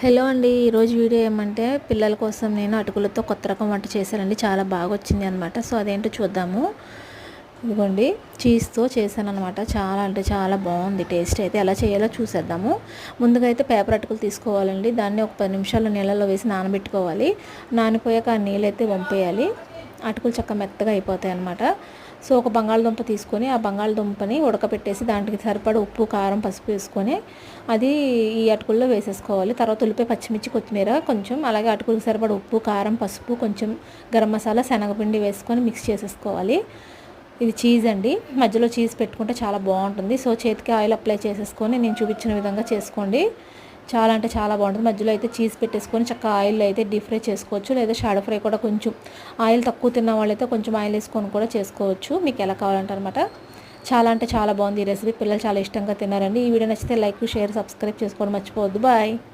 Hello అండి. ఈరోజు video ఏమంటే పిల్లల కోసం నేను అటుకులతో కొత్త రకం వంట చేశానండి. చాలా బాగా వచ్చింది అనమాట. సో అదేంటో చూద్దాము. ఇదిగోండి, చీజ్తో చేశాను అనమాట. చాలా అంటే చాలా బాగుంది. టేస్ట్ అయితే ఎలా చేయాలో చూసేద్దాము. ముందుగా అయితే పేపర్ అటుకులు తీసుకోవాలండి. దాన్ని ఒక 10 నిమిషాలు నీళ్ళలో వేసి నానబెట్టుకోవాలి. నానిపోయాక ఆ నీళ్ళైతే వంపేయాలి. అటుకులు చక్క మెత్తగా అయిపోతాయి అనమాట. సో ఒక బంగాళదుంప తీసుకొని ఆ బంగాళదుంపని ఉడకపెట్టేసి దాంట్కి సరిపడ ఉప్పు, కారం, పసుపు వేసుకొని అది ఈ అటుకుల్లో వేసేసుకోవాలి. తర్వాత ఉల్లిపాయ, పచ్చిమిర్చి, కొత్తిమీర కొంచెం, అలాగే అటుకులకు సరిపడ ఉప్పు, కారం, పసుపు, కొంచెం గరం మసాలా, శనగపిండి వేసుకొని మిక్స్ చేసేసుకోవాలి. ఇది చీజ్ అండి. మధ్యలో చీజ్ పెట్టుకుంటే చాలా బాగుంటుంది. సో చేతికి ఆయిల్ అప్లై చేసేసుకొని నేను చూపించిన విధంగా చేసుకోండి. చాలా అంటే చాలా బాగుంటుంది. మధ్యలో అయితే చీజ్ పెట్టేసుకొని చక్కగా ఆయిల్ అయితే డీప్ ఫ్రై చేసుకోవచ్చు, లేదా షాడో ఫ్రై కూడా. కొంచెం ఆయిల్ తక్కువ తిన్న వాళ్ళైతే కొంచెం ఆయిల్ వేసుకొని కూడా చేసుకోవచ్చు, మీకు ఎలా కావాలంటే అనమాట. చాలా అంటే చాలా బాగుంది ఈ రెసిపీ. పిల్లలు చాలా ఇష్టంగా తిన్నారండి. ఈ వీడియో నచ్చితే లైక్, షేర్, సబ్స్క్రైబ్ చేసుకోవడం మర్చిపోవద్దు. బాయ్.